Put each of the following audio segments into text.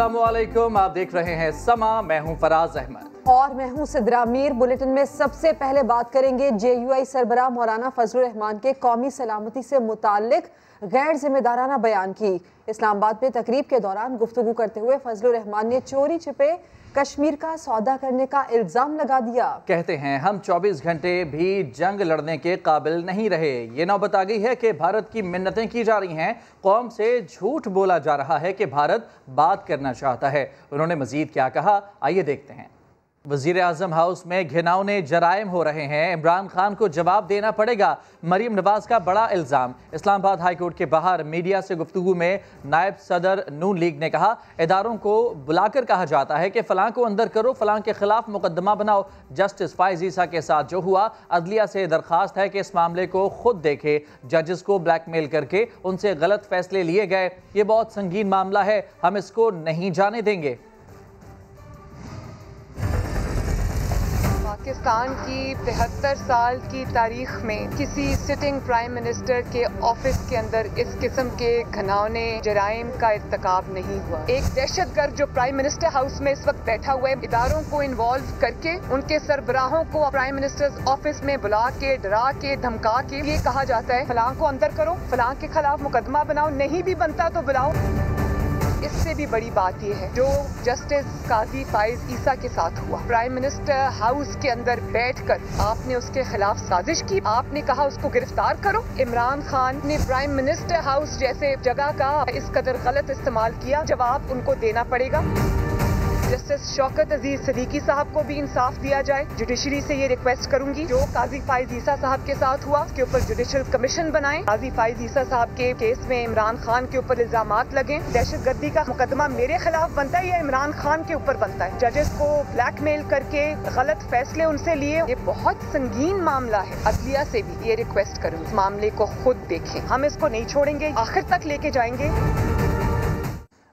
अस्सलामुअलैकुम, आप देख रहे हैं समा। मैं हूं फराज अहमद और मैं हूं सिद्रा मीर। बुलेटिन में सबसे पहले बात करेंगे JUI सरबराह मौलाना फजलुर रहमान के कौमी सलामती से मुताल्लिक गैर जिम्मेदाराना बयान की। इस्लामाबाद में तकरीब के दौरान गुफ्तगू करते हुए फजलुर रहमान ने चोरी छिपे कश्मीर का सौदा करने का इल्जाम लगा दिया। कहते हैं हम 24 घंटे भी जंग लड़ने के काबिल नहीं रहे। ये नौबत आ गई है कि भारत की मिन्नतें की जा रही हैं, कौम से झूठ बोला जा रहा है कि भारत बात करना चाहता है। उन्होंने मजीद क्या कहा, आइए देखते हैं। वज़ीर आज़म हाउस में घिनौने जराइम हो रहे हैं, इमरान खान को जवाब देना पड़ेगा, मरीम नवाज का बड़ा इल्ज़ाम। इस्लामाबाद हाई कोर्ट के बाहर मीडिया से गुफ्तगू में नायब सदर नून लीग ने कहा, इदारों को बुलाकर कहा जाता है कि फ़लाँ को अंदर करो, फ़लाँ के खिलाफ मुकदमा बनाओ। जस्टिस फ़ाइज़ ईसा के साथ जो हुआ, अदलिया से दरख्वास्त है कि इस मामले को खुद देखे। जजेस को ब्लैकमेल करके उनसे गलत फैसले लिए गए। ये बहुत संगीन मामला है, हम इसको नहीं जाने देंगे। पाकिस्तान की 73 साल की तारीख में किसी सिटिंग प्राइम मिनिस्टर के ऑफिस के अंदर इस किस्म के घिनौने जराइम का इर्तिकाब नहीं हुआ। एक दहशतगर्द जो प्राइम मिनिस्टर हाउस में इस वक्त बैठा हुआ है, इदारों को इन्वॉल्व करके उनके सरबराहों को प्राइम मिनिस्टर ऑफिस में बुला के, डरा के, धमका के ये कहा जाता है फलां को अंदर करो, फलां के खिलाफ मुकदमा बनाओ, नहीं भी बनता तो बुलाओ। इससे भी बड़ी बात यह है जो जस्टिस काजी फ़ाइज़ ईसा के साथ हुआ। प्राइम मिनिस्टर हाउस के अंदर बैठकर आपने उसके खिलाफ साजिश की, आपने कहा उसको गिरफ्तार करो। इमरान खान ने प्राइम मिनिस्टर हाउस जैसे जगह का इस कदर गलत इस्तेमाल किया, जवाब उनको देना पड़ेगा। जस्टिस शौकत अजीज सदीकी साहब को भी इंसाफ दिया जाए। जुडिशरी से ये रिक्वेस्ट करूंगी, जो काजी फ़ाइज़ ईसा साहब के साथ हुआ उसके ऊपर जुडिशल कमीशन बनाएं। काजी फ़ाइज़ ईसा साहब के केस में इमरान खान के ऊपर इल्जामात लगे। दहशतगर्दी का मुकदमा मेरे खिलाफ बनता है या इमरान खान के ऊपर बनता है? जजेस को ब्लैकमेल करके गलत फैसले उनसे लिए, ये बहुत संगीन मामला है। अदलिया से भी ये रिक्वेस्ट करूँ, इस मामले को खुद देखें, हम इसको नहीं छोड़ेंगे, आखिर तक लेके जाएंगे।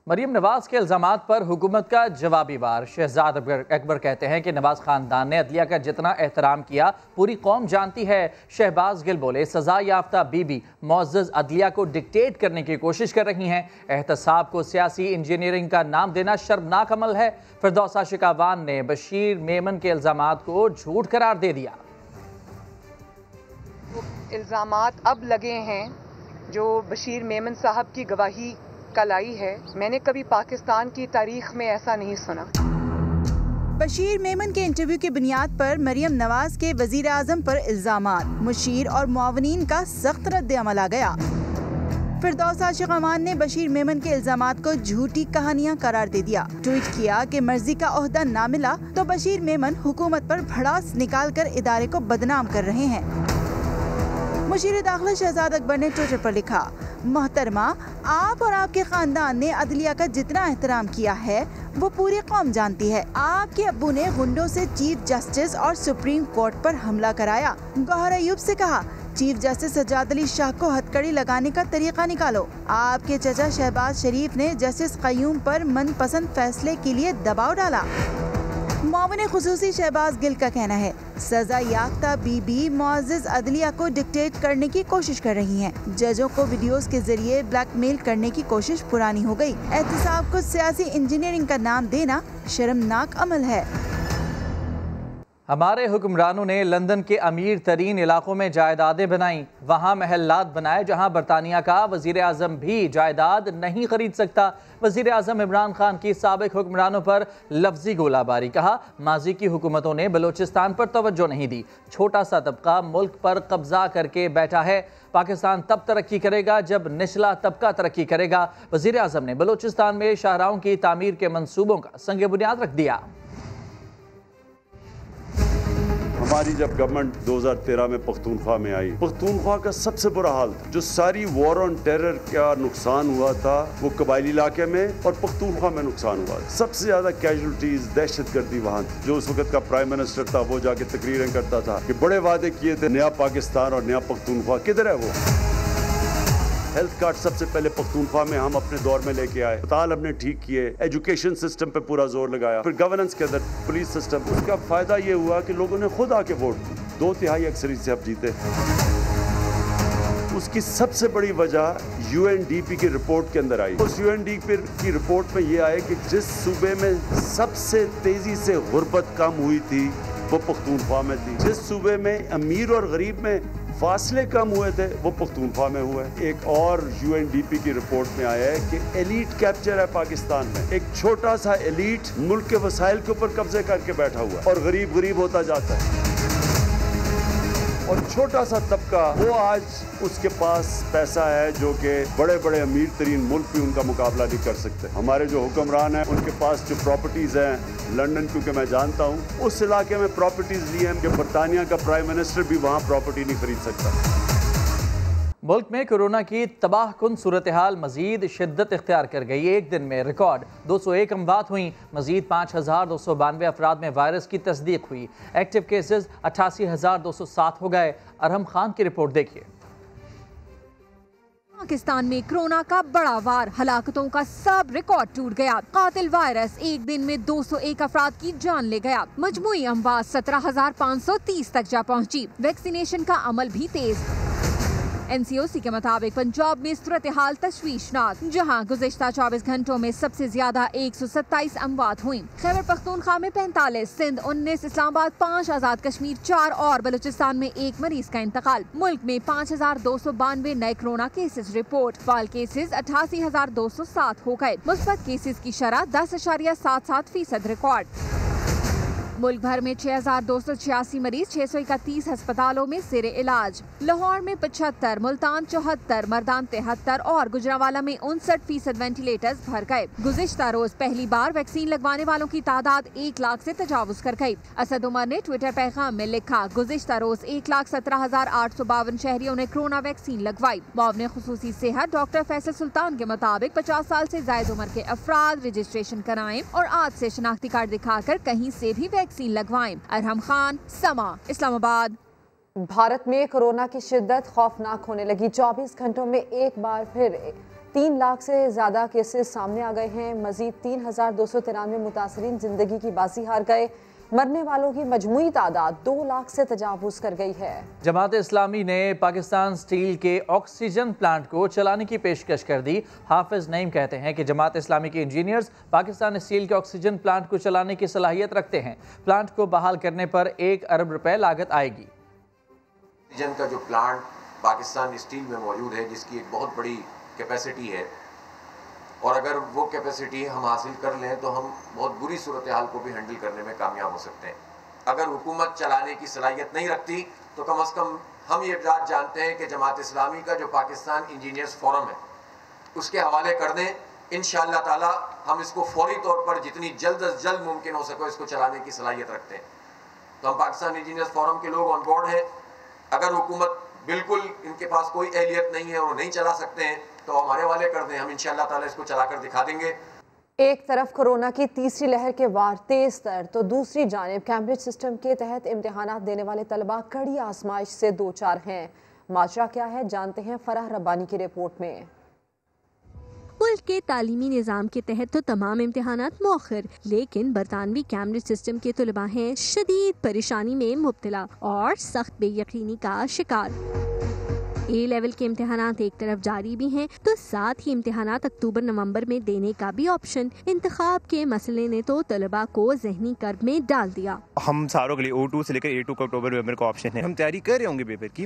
मरीम नवाज के इल्ज़ामात पर हुकूमत का जवाबी वार। शहजाद अकबर कहते हैं कि नवाज खानदान ने अदलिया का जितना एहतराम किया पूरी कौम जानती है। शहबाज गिल बोले, सजा याफ्ता बीबी मुअज़्ज़ज़ अदलिया को डिक्टेट करने की कोशिश कर रही हैं। एहतसाब को सियासी इंजीनियरिंग का नाम देना शर्मनाक अमल है। फिरदौसा शिकावान ने बशीर मेमन के इल्ज़ामात को झूठ करार दे दिया। इल्ज़ामात अब लगे हैं जो बशीर मेमन साहब की गवाही कल आई है, मैंने कभी पाकिस्तान की तारीख में ऐसा नहीं सुना। बशीर मेमन के इंटरव्यू की बुनियाद पर मरियम नवाज के वजीर आजम पर इल्जामात, मुशीर और मुआवनीन का सख्त रद्द अमल आ गया। फिरदौसा शिकावान ने बशीर मेमन के इल्जामात को झूठी कहानियां करार दे दिया। ट्वीट किया कि मर्जी का ओहदा ना मिला तो बशीर मेमन हुकूमत पर भड़ास निकाल कर इदारे को बदनाम कर रहे हैं। मुशीर दाखिला शहजाद अकबर ने ट्विटर पर लिखा, मोहतरमा, आप और आपके खानदान ने अदलिया का जितना एहतराम किया है वो पूरी कौम जानती है। आपके अब्बू ने गुंडों से चीफ जस्टिस और सुप्रीम कोर्ट पर हमला कराया। गौहर अयूब से कहा, चीफ जस्टिस सज्जाद अली शाह को हथकड़ी लगाने का तरीका निकालो। आपके चचा शहबाज शरीफ ने जस्टिस क़य्यूम पर मनपसंद फैसले के लिए दबाव डाला। मुआविन खुसूसी शहबाज गिल का कहना है, सजा याफ्ता बीबी मुअज़्ज़ज़ अदलिया को डिक्टेट करने की कोशिश कर रही हैं। जजों को वीडियोस के जरिए ब्लैकमेल करने की कोशिश पुरानी हो गई। एहतसाब को सियासी इंजीनियरिंग का नाम देना शर्मनाक अमल है। हमारे हुक्मरानों ने लंदन के अमीर तरीन इलाकों में जायदादें बनाई, वहाँ महल्लात बनाए जहाँ बरतानिया का वज़ीर आज़म भी जायदाद नहीं खरीद सकता। वज़ीर आज़म इमरान खान की साबिक हुक्मरानों पर लफ्जी गोलाबारी। कहा, माजी की हुकूमतों ने बलोचिस्तान पर तवज्जो नहीं दी, छोटा सा तबका मुल्क पर कब्जा करके बैठा है। पाकिस्तान तब तरक्की करेगा जब निचला तबका तरक्की करेगा। वज़ीर आज़म ने बलोचिस्तान में शाहराहों की तामीर के मंसूबों का संग बुनियाद रख दिया। हमारी जब गवर्नमेंट 2013 में पख्तूनख्वा में आई, पख्तूनख्वा का सबसे बुरा हाल था। जो सारी वॉर ऑन टेरर का नुकसान हुआ था वो कबायली इलाके में और पख्तूनख्वा में नुकसान हुआ। सबसे ज्यादा कैजुअल्टीज दहशतगर्दी वहाँ थी। जो उस वक्त का प्राइम मिनिस्टर था वो जाके तकरीरें करता था कि बड़े वादे किए थे, नया पाकिस्तान और नया पख्तूनख्वा, किधर है वो? हेल्थ कार्ड सबसे पहले पख्तूनख्वा में हम अपने दौर में लेके आए, अस्पताल हमने ठीक किए, एजुकेशन सिस्टम पे पूरा जोर लगाया, फिर गवर्नेंस के अंदर पुलिस सिस्टम। उसका फायदा ये हुआ कि लोगों ने खुद आके वोट दी, 2/3 अक्सरियत से अब जीते। उसकी सबसे बड़ी वजह UNDP की रिपोर्ट के अंदर आई। उस UNDP की रिपोर्ट में ये आया कि जिस सूबे में सबसे तेजी से गुर्बत कम हुई थी वो पख्तूनख्वा में थी। जिस सूबे में अमीर और गरीब में फासले कम हुए थे वो पख्तूनख्वा में हुआ है। एक और UNDP की रिपोर्ट में आया है कि एलीट कैप्चर है पाकिस्तान में। एक छोटा सा एलीट मुल्क के वसाइल के ऊपर कब्जे करके बैठा हुआ है और गरीब गरीब होता जाता है और छोटा सा तबका वो आज उसके पास पैसा है जो कि बड़े बड़े अमीर तरीन मुल्क भी उनका मुकाबला नहीं कर सकते। हमारे जो हुक्मरान हैं उनके पास जो प्रॉपर्टीज़ हैं लंदन, क्योंकि मैं जानता हूँ उस इलाके में प्रॉपर्टीज़ ली हैं कि बरतानिया का प्राइम मिनिस्टर भी वहाँ प्रॉपर्टी नहीं खरीद सकता। मुल्क में कोरोना की तबाहकुन सूरत हाल मजीद शिद्दत इख्तियार कर गई। एक दिन में रिकॉर्ड 201 अमवात हुई, मजीद 5292 अफराद में वायरस की तस्दीक हुई। एक्टिव केसेस 88,207 हो गए। अरहम खान की रिपोर्ट देखिए। पाकिस्तान में कोरोना का बड़ा वार, हलाकतों का सब रिकॉर्ड टूट गया। कातिल वायरस एक दिन में 201 अफराद की जान ले गया। मजमूई अमवात 17,530 तक जा पहुंची। वैक्सीनेशन का अमल भी तेज। NCOC के मुताबिक पंजाब में सूरत हाल तशवीशनाक, जहां गुज़िश्ता 24 घंटों में सबसे ज्यादा 127 अमवात हुई। खैबर पख्तूनख्वा में 45, सिंध 19, इस्लामाबाद 5, आजाद कश्मीर 4 और बलूचिस्तान में 1 मरीज का इंतकाल। मुल्क में 5,292 नए कोरोना केसेस रिपोर्ट। फाल केसेस 88,207 हो गए। मुस्बत केसेस की शरह 10.77% रिकॉर्ड। मुल्क भर में 6,286 मरीज, 631 अस्पतालों में सिरे इलाज। लाहौर में 75, मुल्तान 74, मर्दान 73 और गुजरांवाला में 59% वेंटिलेटर्स भर गए। गुज़िश्ता रोज पहली बार वैक्सीन लगवाने वालों की तादाद 1 लाख से तजावुज कर गई। असद उमर ने ट्विटर पैगाम में लिखा, गुज़िश्ता रोज 1,17,852 शहरियों ने कोरोना वैक्सीन लगवाई। मुआविन खुसूसी सेहत डॉक्टर फैसल सुल्तान के मुताबिक 50 साल से ज्यादा उम्र के अफराद रजिस्ट्रेशन कराएं और आज से शनाख्ती कार्ड दिखाकर कहीं से भी वैक्सीन लगवाएं। अरहम खान, समा, इस्लामाबाद। भारत में कोरोना की शिद्दत खौफनाक होने लगी। 24 घंटों में एक बार फिर 3 लाख से ज्यादा केसेस सामने आ गए हैं। मजीद 3,293 मुतासरीन जिंदगी की बाजी हार गए। मरने वालों की मजमूई तादाद 2 लाख से तजावुज कर गई है। जमात इस्लामी ने पाकिस्तान स्टील के ऑक्सीजन प्लांट को चलाने की पेशकश कर दी। हाफिज नईम कहते हैं कि जमात इस्लामी के इंजीनियर्स पाकिस्तान स्टील के ऑक्सीजन प्लांट को चलाने की सलाहियत रखते हैं। प्लांट को बहाल करने पर 1 अरब रुपए लागत आएगी। ऑक्सीजन का जो प्लांट पाकिस्तान स्टील में मौजूद है, जिसकी एक बहुत बड़ी कैपेसिटी है, और अगर वो कैपेसिटी हम हासिल कर लें तो हम बहुत बुरी सूरत हाल को भी हैंडल करने में कामयाब हो सकते हैं। अगर हुकूमत चलाने की सलाहियत नहीं रखती तो कम अज़ कम हम ये बात जानते हैं कि जमात इस्लामी का जो पाकिस्तान इंजीनियर्स फोरम है उसके हवाले कर दें। इंशाअल्लाह ताला हम इसको फौरी तौर पर जितनी जल्द अज जल्द मुमकिन हो सके इसको चलाने की सलाहियत रखते हैं। तो हम पाकिस्तान इंजीनियर्स फोरम के लोग ऑन बोर्ड हैं। अगर हुकूमत बिल्कुल इनके पास कोई एहलियत नहीं है और नहीं चला सकते हैं तो हमारे वाले कर दें, हम इंशाअल्लाह ताला इसको चलाकर दिखा देंगे। एक तरफ कोरोना की तीसरी लहर के वार तेज तर, तो दूसरी जानिब कैम्ब्रिज सिस्टम के तहत इम्तिहानात देने वाले तलबा कड़ी आजमाइश से दो चार हैं। माजरा क्या है जानते हैं फराह रब्बानी की रिपोर्ट में। मुल्क के तालीमी निज़ाम के तहत तो तमाम इम्तिहानात मौखर, लेकिन बरतानवी कैम्ब्रिज सिस्टम के तलबा हैं शदीद परेशानी में मुब्तला और सख्त बेयकीनी का शिकार। ए लेवल के इम्तिहानात एक तरफ जारी भी हैं तो साथ ही इम्तिहानात अक्टूबर-नवंबर में देने का भी ऑप्शन। इंतखाब के मसले ने तो तलबा को जहनी कर्ब में डाल दिया। हम सारों के लिए O2 से लेकर A2 का अक्टूबर-नवंबर का ऑप्शन है। हम तैयारी कर रहे होंगे पेपर की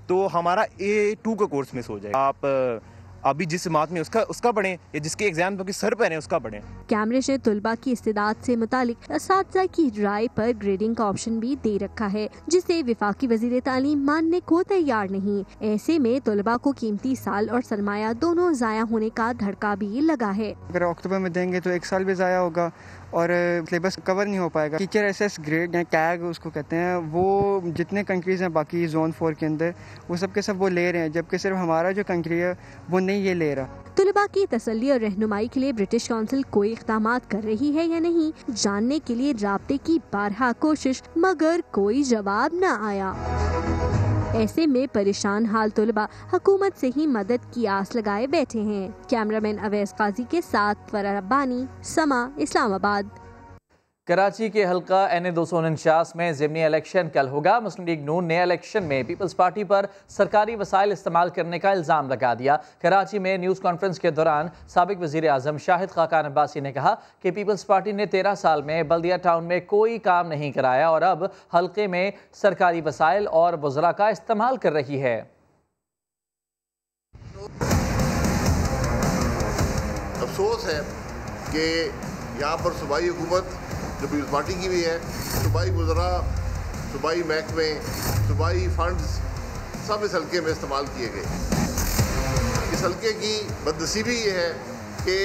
तो हमारा A2 का कोर्स मिस हो जाएगा। आप अभी जिस जमात में उसका पढ़ें या जिसके एग्जाम की सर पर है उसका पढ़ें। कैम्ब्रिज ने तुलबा की इस्तेदाद से मुतालिक असातिज़ा की राय पर ग्रेडिंग का ऑप्शन भी दे रखा है, जिसे विफाकी वजीर तालीम मानने को तैयार नहीं। ऐसे में तुलबा को कीमती साल और सरमाया दोनों जाया होने का धड़का भी लगा है। अगर अक्टूबर में देंगे तो 1 साल भी जाया होगा और सिलेबस कवर नहीं हो पाएगा। टीचर एसएस ग्रेड या कैग उसको कहते हैं, वो जितने कंट्रीज़ हैं बाकी जोन 4 के अंदर वो सब के सब वो ले रहे हैं, जबकि सिर्फ हमारा जो कंट्री है वो नहीं ये ले रहा। तुलबा की तसल्ली और रहनुमाई के लिए ब्रिटिश काउंसिल कोई इक़दामात कर रही है या नहीं जानने के लिए राब्ते की बारहा कोशिश, मगर कोई जवाब न आया। ऐसे में परेशान हाल तुलबा हुकूमत से ही मदद की आस लगाए बैठे हैं। कैमरामैन अवैस काजी के साथ फराह रब्बानी, समा, इस्लामाबाद। कराची के हल्का NA 249 में ज़िमनी इलेक्शन कल होगा। मुस्लिम लीग नून ने इलेक्शन में पीपल्स पार्टी पर सरकारी वसाइल इस्तेमाल करने का इल्ज़ाम लगा दिया। कराची में न्यूज़ कॉन्फ्रेंस के दौरान साबिक वज़ीर आज़म शाहिद खाकान अब्बासी ने कहा कि पीपल्स पार्टी ने 13 साल में बल्दिया टाउन में कोई काम नहीं कराया और अब हल्के में सरकारी वसाइल और वज़रा का इस्तेमाल कर रही है। अफसोस है कि यहाँ पर सूबाई हुकूमत जो पीपल्स पार्टी की भी है, सूबाई वज़रा, सूबाई महकमे, सूबाई फंड्स सब इस हल्के में इस्तेमाल किए गए। इस हल्के की बदनसीबी ये है कि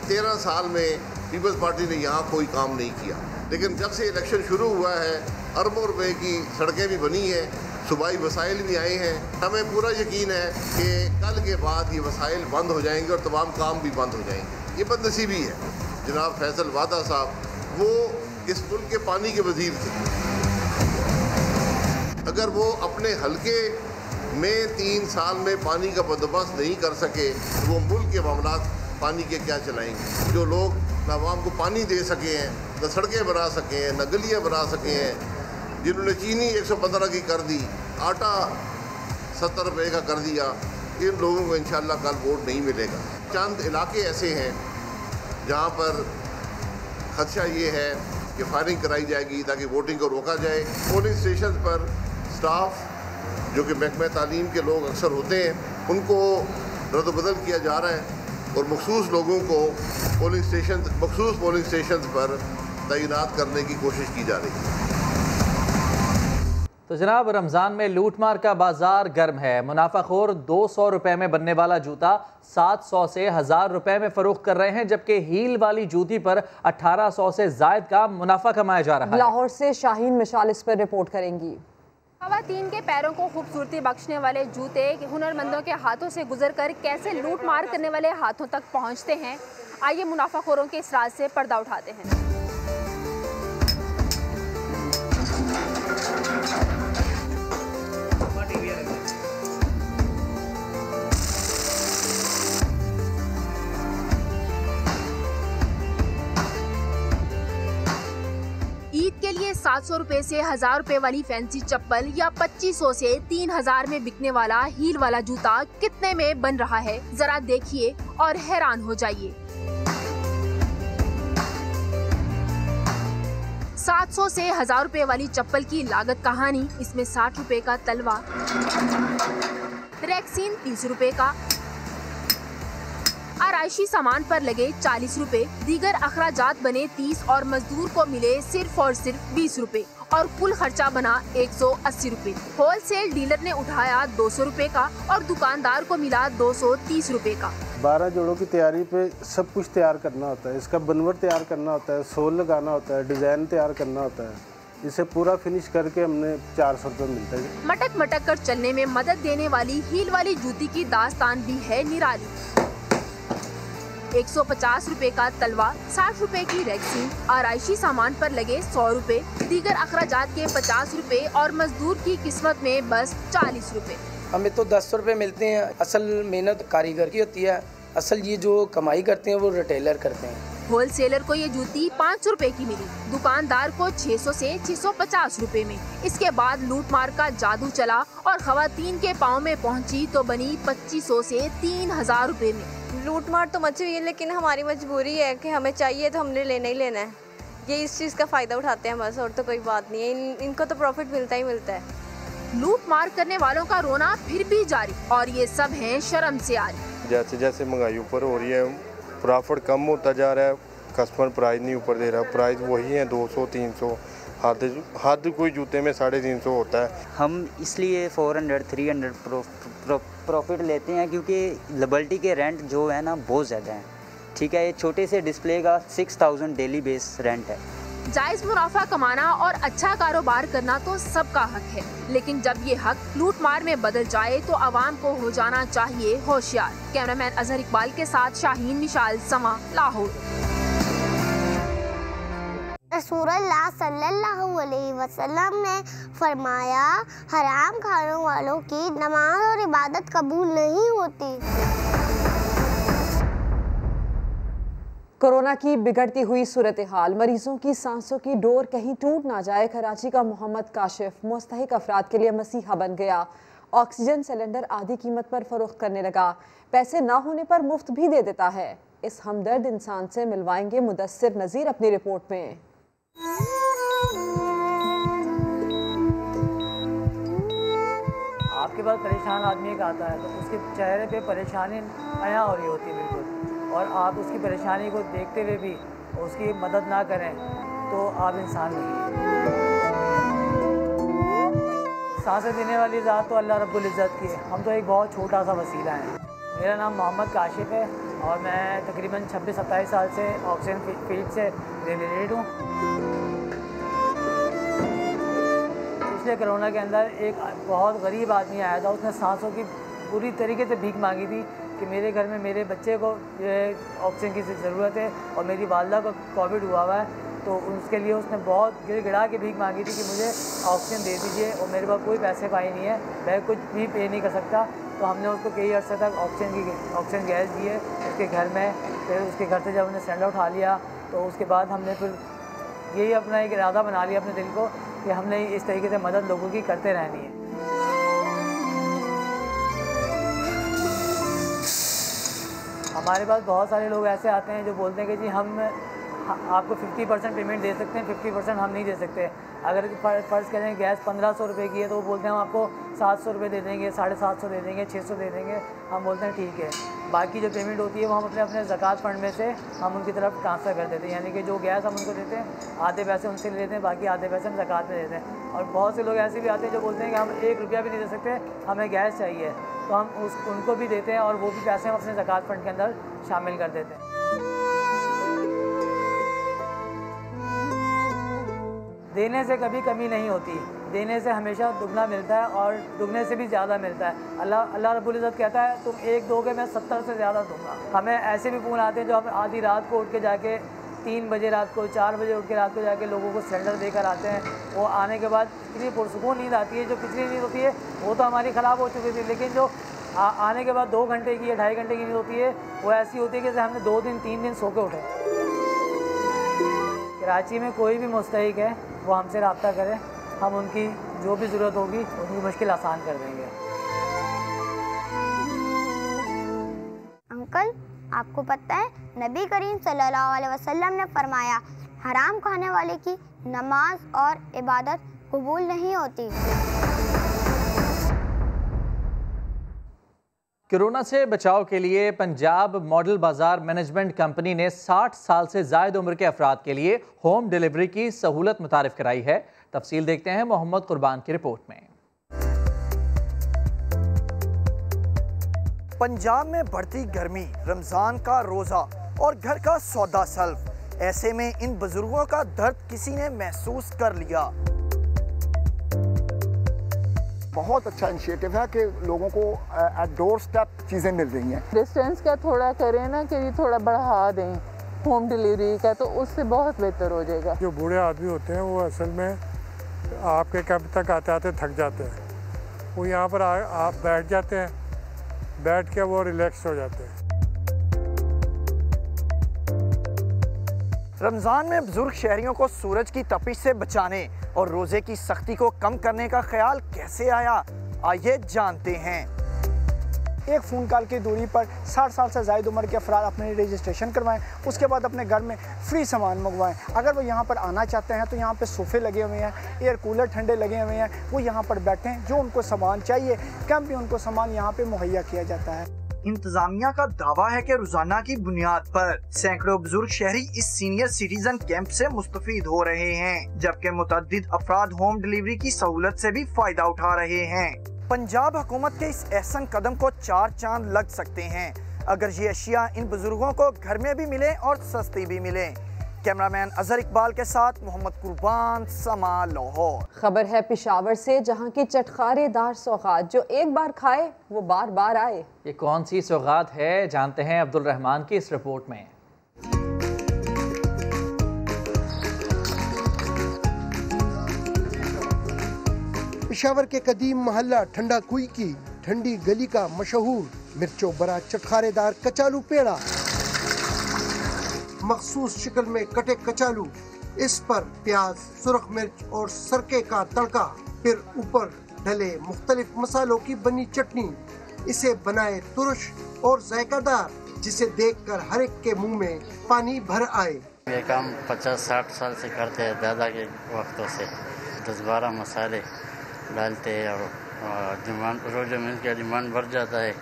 13 साल में पीपल्स पार्टी ने यहाँ कोई काम नहीं किया, लेकिन जब से इलेक्शन शुरू हुआ है अरबों रुपए की सड़कें भी बनी हैं, सूबाई वसाइल भी आए हैं। हमें पूरा यकीन है कि कल के बाद ये वसाइल बंद हो जाएंगे और तमाम काम भी बंद हो जाएंगे। ये बदनसीबी है। जनाब फैसल वादा साहब वो इस मुल्क के पानी के वजीर थे। अगर वो अपने हल्के में 3 साल में पानी का बंदोबस्त नहीं कर सके तो वो मुल्क के मामलात पानी के क्या चलाएंगे। जो लोग न आवाम को पानी दे सके हैं, न सड़कें बना सके हैं, न गलियाँ बना सके हैं, जिन्होंने चीनी 115 की कर दी, आटा 70 रुपये का कर दिया, इन लोगों को इंशाल्लाह कल वोट नहीं मिलेगा। चंद इलाके ऐसे हैं जहाँ पर खदशा ये है कि फायरिंग कराई जाएगी ताकि वोटिंग को रोका जाए। पोलिंग स्टेशन पर स्टाफ जो कि महकमा तालीम के लोग अक्सर होते हैं, उनको रद्द-बदल किया जा रहा है और मखसूस लोगों को मखसूस पोलिंग स्टेशन पर तैनात करने की कोशिश की जा रही है। तो जनाब, रमज़ान में लूटमार का बाजार गर्म है। मुनाफाखोर 200 रुपए में बनने वाला जूता 700 से 1000 रुपए में फरोख्त कर रहे हैं, जबकि हील वाली जूती पर 1800 से जायद का मुनाफा कमाया जा रहा है। लाहौर से शाहीन मिशाल इस पर रिपोर्ट करेंगी। खवातीन के पैरों को खूबसूरती बख्शने वाले जूते हुनरमंदों के हाथों से गुजरकर कैसे लूट मार करने वाले हाथों तक पहुंचते हैं, आइए मुनाफाखोरों के इस राज से पर्दा उठाते हैं। ईद के लिए 700 रुपए से 1000 रुपए वाली फैंसी चप्पल या 2500 से 3000 में बिकने वाला हील वाला जूता कितने में बन रहा है, जरा देखिए और हैरान हो जाइए। 700 से 1000 रुपए वाली चप्पल की लागत कहानी, इसमें 60 रुपए का तलवा, रैक्सीन 30 रुपए का, आराइशी सामान पर लगे 40 रुपए, दीगर अखराजात बने 30 और मजदूर को मिले सिर्फ और सिर्फ 20 रुपए और कुल खर्चा बना 180 रुपए। होलसेल डीलर ने उठाया 200 रुपए का और दुकानदार को मिला 230 रुपए का। 12 जोड़ों की तैयारी पे सब कुछ तैयार करना होता है। इसका बनवर तैयार करना होता है, सोल लगाना होता है, डिजाइन तैयार करना होता है। इसे पूरा फिनिश करके हमने 400 रुपये मिलता है। मटक मटक कर चलने में मदद देने वाली हील वाली जूती की दास्तान भी है निराली। 150 रुपए का तलवा, 60 रुपए की रैक्सीन, आराइशी सामान पर लगे 100 रुपए, दीगर अखराजात के 50 रुपए और मजदूर की किस्मत में बस 40 रुपए। हमें तो 10 रुपए मिलते हैं। असल मेहनत कारीगर की होती है, असल ये जो कमाई करते हैं वो रिटेलर करते हैं। होलसेलर को ये जूती 500 रुपए की मिली, दुकानदार को 600 से 650 रुपए में। इसके बाद लूटमार का जादू चला और खवातीन के पाँव में पहुंची तो बनी 2500 से 3000 रुपए में। लूटमार तो मची हुई है, लेकिन हमारी मजबूरी है कि हमें चाहिए तो हमने लेना ही लेना है। ये इस चीज़ का फ़ायदा उठाते हैं बस, और तो कोई बात नहीं है। इनको तो प्रॉफिट मिलता ही मिलता है। लूट मार करने वालों का रोना फिर भी जारी, और ये सब हैं शर्म से आरी। जैसे जैसे महंगाई ऊपर हो रही है, प्रॉफिट कम होता जा रहा है, कस्टमर प्राइस नहीं ऊपर दे रहा। प्राइस वही है 200-300, हद कोई जूते में 350 होता है। हम इसलिए 400-300 प्रॉफिट लेते हैं क्योंकि लिबर्टी के रेंट जो है ना बहुत ज़्यादा है। ठीक है, ये छोटे से डिस्प्ले का 6000 डेली बेस रेंट है। जायज़ मुनाफा कमाना और अच्छा कारोबार करना तो सबका हक है, लेकिन जब ये हक लूट मार में बदल जाए तो आवाम को हो जाना चाहिए होशियार। कैमरामैन अजहर इकबाल के साथ शाहीन मिशाल, समा, लाहौर। रसूलुल्लाह सल्लल्लाहु अलैहि वसल्लम ने फरमाया, हराम खाने वालों की नमाज और इबादत कबूल नहीं होती। कोरोना की बिगड़ती हुई सूरत हाल, मरीजों की सांसों की डोर कहीं टूट ना जाए। कराची का मोहम्मद काशिफ मुस्तहिक अफराद के लिए मसीहा बन गया। ऑक्सीजन सिलेंडर आधी कीमत पर फरोख्त करने लगा। पैसे ना होने पर मुफ्त भी दे देता है। इस हमदर्द इंसान से मिलवाएंगे मुदस्सिर नज़ीर अपनी रिपोर्ट में। आपके पास परेशान आदमी एक आता है तो उसके चेहरे पे परेशानी आया हो रही होती है बिल्कुल, और आप उसकी परेशानी को देखते हुए भी उसकी मदद ना करें तो आप इंसान नहीं। सांसें देने वाली ज़ात तो अल्लाह रब्बुल इज़्ज़त की है, हम तो एक बहुत छोटा सा वसीला है। मेरा नाम मोहम्मद काशिफ है और मैं तकरीबन 26-27 साल से ऑक्सीजन फील्ड से रिलेटेड हूँ। पिछले कोरोना के अंदर एक बहुत गरीब आदमी आया था, उसने सांसों की पूरी तरीके से भीख मांगी थी कि मेरे घर में मेरे बच्चे को ऑक्सीजन की ज़रूरत है और मेरी वालदा को कोविड हुआ है, तो उसके लिए उसने बहुत गिड़गिड़ा के भीख मांगी थी कि मुझे ऑक्सीजन दे दीजिए और मेरे पास कोई पैसे पाई नहीं है, मैं कुछ भी पे नहीं कर सकता। तो हमने उसको कई अर्से तक ऑक्सीजन गैस दिए उसके घर में। फिर उसके घर से जब हमने सिलेंडर उठा लिया तो उसके बाद हमने फिर यही अपना एक इरादा बना लिया अपने दिल को कि हमने इस तरीके से मदद लोगों की करते रहनी है। हमारे पास बहुत सारे लोग ऐसे आते हैं जो बोलते हैं कि जी हम आपको 50% पेमेंट दे सकते हैं, 50% हम नहीं दे सकते। अगर फ़र्ज़ करें गैस 1500 रुपये की है तो वो बोलते हैं हम आपको 700 रुपये दे देंगे, 750 दे देंगे, 600 दे देंगे। हम बोलते हैं ठीक है। बाकी जो पेमेंट होती है वो हम अपने ज़कात फ़ंड में से हम उनकी तरफ ट्रांसफ़र कर देते हैं, यानी कि जो गैस हम उनको देते हैं आधे पैसे उनसे ले लेते हैं, बाकी आधे पैसे हम ज़कात में देते हैं। और बहुत से लोग ऐसे भी आते हैं जो बोलते हैं कि हम 1 रुपया भी नहीं दे सकते, हमें गैस चाहिए, तो हम उनको भी देते हैं और वो भी पैसे हम अपने ज़कात फ़ंड के अंदर शामिल कर देते हैं। देने से कभी कमी नहीं होती, देने से हमेशा दुगना मिलता है और दुगने से भी ज़्यादा मिलता है। अल्लाह रब्बुल इज़्ज़त कहता है तुम 1 दोगे मैं 70 से ज़्यादा दूंगा। हमें ऐसे भी फ़ोन आते हैं जो हम आधी रात को उठ के जाके 3 बजे रात को 4 बजे उठ के रात को जाके लोगों को सिलेंडर देकर आते हैं। वो आने के बाद इतनी पुरसुकून नींद आती है। जो पिछली नींद होती है वो तो हमारी ख़राब हो चुकी थी, लेकिन जो आने के बाद 2 घंटे की या 2.5 घंटे की नींद होती है वो ऐसी होती है कि जैसे हमने 2 दिन 3 दिन सो के उठे। कराची में कोई भी मुस्तहिक है वो हमसे रब्ता करें, हम उनकी जो भी ज़रूरत होगी उनकी मुश्किल आसान कर देंगे। अंकल, आपको पता है नबी करीम सल्लल्लाहु अलैहि वसल्लम ने फरमाया हराम खाने वाले की नमाज और इबादत कबूल नहीं होती। कोरोना से बचाव के लिए पंजाब मॉडल बाजार मैनेजमेंट कंपनी ने 60 साल से ज़ायद उम्र के अफराद के लिए होम डिलीवरी की सहूलत मुतारिफ कराई है। तफसील देखते हैं मोहम्मद कुर्बान की रिपोर्ट में। पंजाब में बढ़ती गर्मी, रमज़ान का रोज़ा और घर का सौदा सल्फ, ऐसे में इन बुजुर्गों का दर्द किसी ने महसूस कर लिया। बहुत अच्छा इनिशिएटिव है कि लोगों को एट डोर स्टेप चीज़ें मिल रही हैं। डिस्टेंस का थोड़ा करें ना कि थोड़ा बढ़ा दें होम डिलीवरी का, तो उससे बहुत बेहतर हो जाएगा। जो बूढ़े आदमी होते हैं वो असल में आपके कैंप तक आते आते थक जाते हैं, वो यहाँ पर आप बैठ जाते हैं, बैठ के वो रिलैक्स हो जाते हैं। रमज़ान में बुजुर्ग शहरियों को सूरज की तपिश से बचाने और रोज़े की सख्ती को कम करने का ख्याल कैसे आया, आइए जानते हैं। एक फ़ोन कॉल की दूरी पर 60 साल से ज़ायद उम्र के अफराद अपने रजिस्ट्रेशन करवाएं, उसके बाद अपने घर में फ्री सामान मंगवाएं। अगर वो यहाँ पर आना चाहते हैं तो यहाँ पे सोफ़े लगे हुए हैं, एयर कूलर ठंडे लगे हुए हैं, वो यहाँ पर बैठें, जो उनको सामान चाहिए कैंप में उनको सामान यहाँ पे मुहैया किया जाता है। इंतजामिया का दावा है कि रोजाना की बुनियाद पर सैकड़ों बुजुर्ग शहरी इस सीनियर सिटीजन कैंप से मुस्तफीद हो रहे हैं, जबकि मुतअद्दिद अफराद होम डिलीवरी की सहूलत से भी फायदा उठा रहे हैं। पंजाब हुकूमत के इस एहसन कदम को 4 चांद लग सकते हैं अगर ये अशिया इन बुजुर्गों को घर में भी मिले और सस्ती भी मिले। कैमरामैन अजहर इकबाल के साथ मोहम्मद कुर्बान, समा लाहौर। खबर है पेशावर से, जहां की चटखारेदार सौगात जो एक बार खाए वो बार बार आए। ये कौन सी सौगात है, जानते हैं अब्दुल रहमान की इस रिपोर्ट में। पेशावर के कदीम मोहल्ला ठंडा कुई की ठंडी गली का मशहूर मिर्चों बरा चटखारेदार कचालू पेड़ा। मखसूस शक्ल में कटे कचालू, इस पर प्याज, सुरख मिर्च और सरके का तड़का, फिर ऊपर डले मुख्तलिफ मसालों की बनी चटनी। इसे बनाए तुरश और जायकादार, जिसे देखकर हर एक के मुंह में पानी भर आए। ये काम 50-60 साल से करते हैं, दादा के वक्तों से 10-12 मसाले डालते हैं और डिमांड रोजे मिल के डिमांड बढ़ जाता है।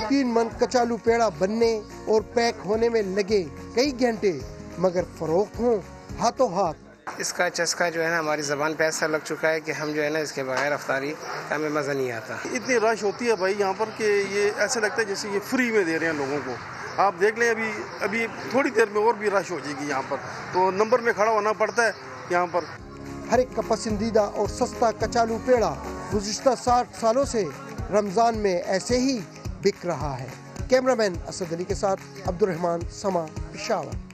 3 मन कचालू पेड़ा बनने और पैक होने में लगे कई घंटे, मगर फरोख्त हो हाथों हाथ। इसका चस्का जो है ना हमारी ज़बान पे ऐसा लग चुका है कि हम जो है ना इसके बगैर अफ्तारी का हमें मज़ा नहीं आता। इतनी रश होती है भाई यहाँ पर कि ये ऐसा लगता है जैसे ये फ्री में दे रहे हैं लोगों को। आप देख लें अभी थोड़ी देर में और भी रश हो जाएगी यहाँ पर, तो नंबर में खड़ा होना पड़ता है यहाँ पर। हर एक का पसंदीदा और सस्ता कचालू पेड़ा गुज़िश्ता 60 सालों से रमज़ान में ऐसे ही बिक रहा है। कैमरामैन असद अली के साथ अब्दुल रहमान, समा, पेशावर।